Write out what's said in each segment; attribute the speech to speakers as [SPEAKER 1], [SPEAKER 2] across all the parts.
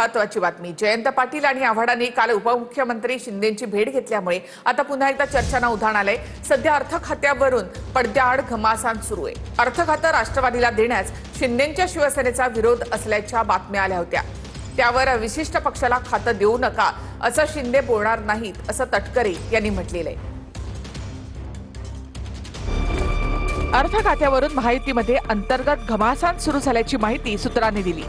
[SPEAKER 1] महत्वाची बातमी. जयंत पाटील आणि आव्हाडांनी काल उपमुख्यमंत्री शिंदेंची भेट घेतल्यामुळे आता पुन्हा एकदा चर्चांना उधाण आलंय. सध्या अर्थ खात्यावरून पडद्याआड घमासान सुरू आहे. अर्थ खातं राष्ट्रवादीला देण्यास शिंदेंच्या शिवसेनेचा विरोध असल्याच्या बातम्या आल्या होत्या. त्यावर विशिष्ट पक्षाला खातं देऊ नका असं शिंदे बोलणार नाहीत असं तटकरे यांनी म्हटलेलं आहे. अर्थ खात्यावरून महायुतीमध्ये अंतर्गत घमासान सुरू झाल्याची माहिती सूत्रांनी दिली.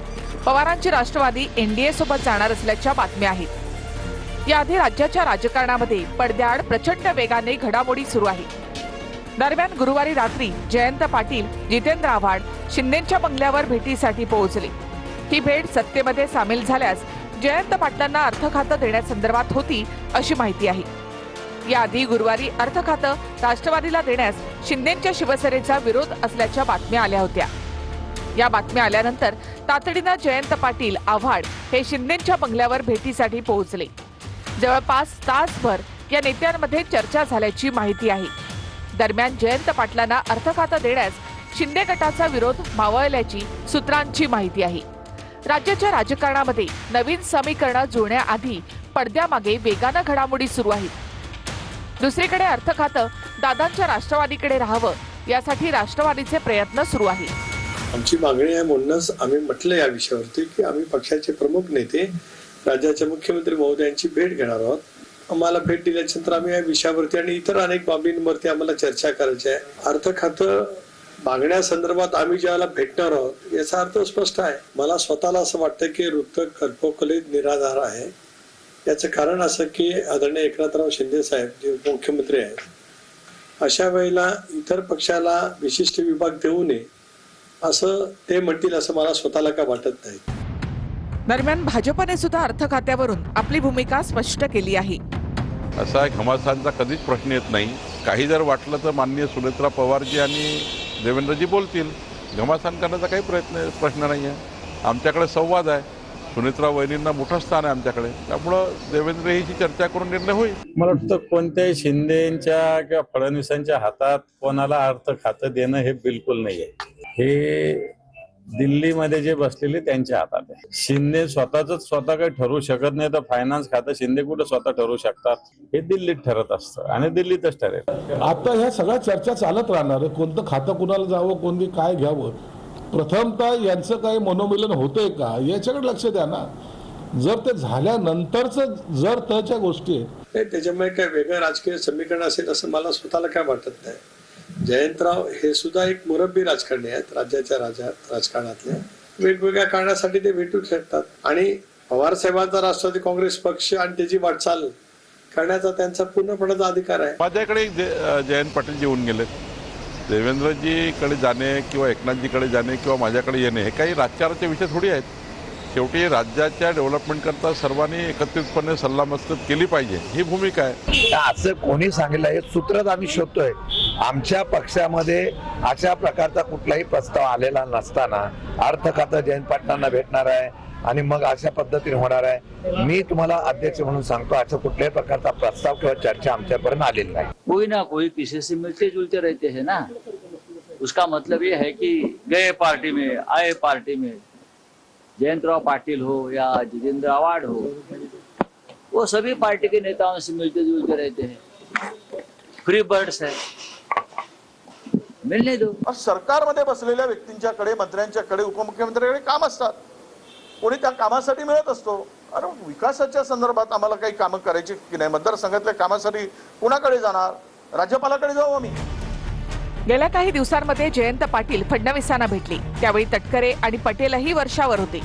[SPEAKER 1] पवारांची राष्ट्रवादी एनडीए सोबत जाणार असल्याच्या बातम्या आहेत. याआधी राज्याच्या राजकारणामध्ये पडद्याआड प्रचंड वेगाने घडामोडी सुरू आहेत. दरम्यान गुरुवारी रात्री जयंत पाटील, जितेंद्र आव्हाड शिंदेंच्या बंगल्यावर भेटीसाठी पोहोचले. ही भेट सत्तेमध्ये सामील झाल्यास जयंत पाटलांना अर्थ खातं देण्यासंदर्भात होती अशी माहिती आहे. याआधी गुरुवारी अर्थ खातं राष्ट्रवादीला देण्यास शिंदेंच्या शिवसेनेचा विरोध असल्याच्या बातम्या आल्या होत्या. या बातम्या आल्यानंतर तातडीनं जयंत पाटील, आव्हाड हे शिंदेंच्या बंगल्यावर भेटीसाठी पोहोचले. जवळपास तासभर या नेत्यांमध्ये चर्चा झाल्याची माहिती आहे. दरम्यान जयंत पाटलांना अर्थ खातं देण्यास शिंदे गटाचा विरोध मावळल्याची सूत्रांची माहिती आहे. राज्याच्या राजकारणामध्ये नवीन समीकरणं जुळण्याआधी पडद्यामागे वेगानं घडामोडी सुरू आहेत. दुसरीकडे अर्थ खातं दादांच्या राष्ट्रवादीकडे राहावं यासाठी राष्ट्रवादीचे प्रयत्न सुरू आहेत.
[SPEAKER 2] आमची मागणी आहे म्हणूनच आम्ही म्हटलं या विषयावरती की आम्ही पक्षाचे प्रमुख नेते राज्याचे मुख्यमंत्री महोदयांची भेट घेणार आहोत. आम्हाला भेट दिल्यानंतर आम्ही या विषयावरती आणि इतर अनेक बाबींवरती आम्हाला चर्चा करायची आहे. अर्थ खातं मागण्यासंदर्भात आम्ही ज्याला भेटणार आहोत याचा अर्थ स्पष्ट आहे. मला स्वतःला असं वाटतं की वृत्त कल्पोकलित निराधार आहे. याचं कारण असं की आदरणीय एकनाथराव शिंदे साहेब जे उपमुख्यमंत्री आहेत, अशा वेळेला इतर पक्षाला विशिष्ट विभाग देऊ नये असं ते म्हणतील असं मला स्वतःला काय वाटत नाही.
[SPEAKER 1] दरम्यान भाजपने सुद्धा अर्थ खात्यावरून आपली भूमिका स्पष्ट केली आहे.
[SPEAKER 3] असा घमासांचा कधीच प्रश्न येत नाही. काही जर वाटलं तर माननीय सुनेत्रा पवारजी आणि देवेंद्रजी बोलतील. घमासान करण्याचा काही प्रश्न नाही आहे. आमच्याकडे संवाद आहे. सुनेत्रा वहिनींना मोठं स्थान आहे आमच्याकडे. त्यामुळं देवेंद्र हिची चर्चा करून निर्णय होईल.
[SPEAKER 4] मला वाटतं कोणत्याही शिंदेच्या किंवा फडणवीसांच्या हातात कोणाला अर्थ खातं देणं हे बिलकुल नाही आहे. हे दिल्लीमध्ये जे बसलेले त्यांच्या हातात आहे. शिंदे स्वतः काही ठरवू शकत नाही तर फायनान्स खातं शिंदे कुठं स्वतः ठरवू शकतात? हे दिल्लीत ठरत असतं आणि दिल्लीतच ठरेल.
[SPEAKER 5] आता ह्या सगळ्या चर्चा चालत राहणार. कोणतं खातं कुणाला जावं, कोणती काय घ्यावं, प्रथमतः यांचं काही मनोमिलन होतंय का याच्याकडे लक्ष द्या ना. जर ते झाल्यानंतरच जर त्याच्या गोष्टी आहेत
[SPEAKER 2] त्याच्यामुळे काय वेगळं राजकीय समीकरण असेल असं मला स्वतःला काय वाटत नाही. जयंतराव हे सुद्धा एक मुरब्बी राजकारणी आहेत. राज्याच्या राजकारणातले वेगवेगळ्या कारणासाठी ते भेटू शकतात आणि पवार साहेबांचा राष्ट्रवादी काँग्रेस पक्ष आणि त्याची वाटचाल करण्याचा त्यांचा पूर्णपणाचा अधिकार आहे.
[SPEAKER 3] माझ्याकडे जयंत पाटील येऊन गेले. देवेंद्रजीकडे जाणे किंवा एकनाथजीकडे जाणे किंवा माझ्याकडे येणे हे काही राजकारणाचे विषय थोडी आहेत. शेवटी राज्याच्या डेव्हलपमेंट करता सर्वांनी एकत्रितपणे सल्लामसलत केली पाहिजे ही भूमिका आहे.
[SPEAKER 6] असं कोणी सांगितलं हे सूत्रच आम्ही शोधतोय. आमच्या पक्षामध्ये अशा प्रकारचा कुठलाही प्रस्ताव आलेला नसताना अर्थ खातं जयंत पाटलांना भेटणार आहे आणि मग अशा पद्धतीने होणार आहे. मी तुम्हाला अध्यक्ष म्हणून सांगतो अशा कुठल्याही प्रकारचा प्रस्ताव किंवा चर्चा आमच्यापर्यंत आलेली नाही.
[SPEAKER 7] कोई ना कोई किसी से मिलते जुलते रहते हैं ना. उसका मतलब ये है कि गए पार्टी में आए पार्टी में जयंतराव पाटिल हो या जितेंद्र आव्हाड हो, वो सभी पार्टी के नेताओं से मिलते जुलते रहते हैं. फ्री बर्ड्स है, मिलने दो.
[SPEAKER 8] सरकारमध्ये बसलेल्या व्यक्तींच्याकडे, मंत्र्यांच्याकडे, उपमुख्यमंत्र्यांकडे काम असतात. कोणी त्या कामासाठी मिळत असतो. अरे विकासाच्या संदर्भात आम्हाला काही कामं करायची की नाही, मतदारसंघातल्या कामासाठी कुणाकडे जाणार? राज्यपालाकडे जाऊ आम्ही.
[SPEAKER 1] गेल्या काही दिवसांमध्ये जयंत पाटील फडणवीसांना भेटले. त्यावेळी तटकरे आणि पटेलही वर्षावर होते.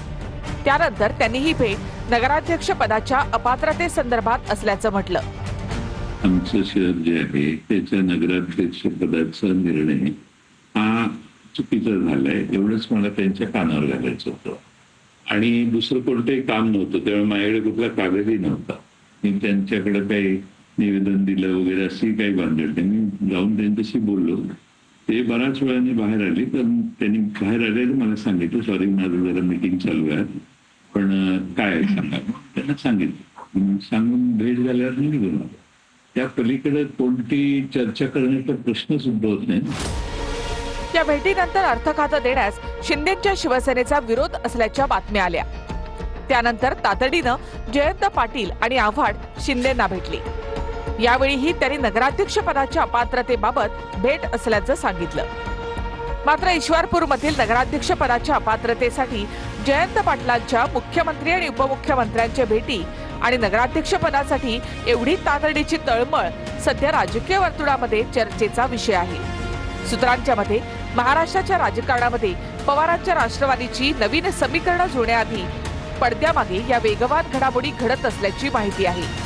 [SPEAKER 1] त्यानंतर त्यांनी ही भेट नगराध्यक्ष पदाच्या अपात्रतेसंदर्भात असल्याचं म्हटलं.
[SPEAKER 9] आमचं शहर जे आहे त्याच्या नगराध्यक्ष पदाचा निर्णय हा चुकीचा झालाय एवढंच मला त्यांच्या कानावर घालायचं होतं. आणि दुसरं कोणतंही काम नव्हतं. त्यामुळे माझ्याकडे कुठला कागदही नव्हता. मी त्यांच्याकडे काही निवेदन दिलं वगैरे अशी काही भानगड नाही. मी जाऊन त्यांच्याशी बोललो. ते बऱ्याच वेळाने बाहेर आले. पण त्यांनी बाहेर आले मला सांगितलं सॉरी माझं जरा मीटिंग चालू आहे पण काय सांगा. त्यांना सांगितलं. सांगून भेट झाल्यावर मी निघून आलो. त्या पलीकडे कोणती चर्चा करण्याचा प्रश्नच उद्भवत नाही.
[SPEAKER 1] या भेटीनंतर अर्थ खातं देण्यास शिंदेच्या शिवसेनेचा विरोध असल्याच्या बातम्या आल्या. त्यानंतर तातडीनं जयंत पाटील आणि आव्हाड शिंदेंना भेटली। यावेळीही त्यांनी नगराध्यक्ष पदाच्या अपात्रतेबाबत भेट असल्याचं सांगितलं। मात्र ईश्वरपूरमधील नगराध्यक्ष पदाच्या अपात्रतेसाठी जयंत पाटलांच्या मुख्यमंत्री आणि उपमुख्यमंत्र्यांच्या भेटी आणि नगराध्यक्ष पदासाठी एवढी तातडीची तळमळ सध्या राजकीय वर्तुळामध्ये चर्चेचा विषय आहे। सूत्रांच्या मते महाराष्ट्राच्या राजकारणामध्ये पवारांच्या राष्ट्रवादीची नवीन समीकरणं जुळण्याआधी पडद्यामागे या वेगवान घडामोडी घडत असल्याची माहिती आहे।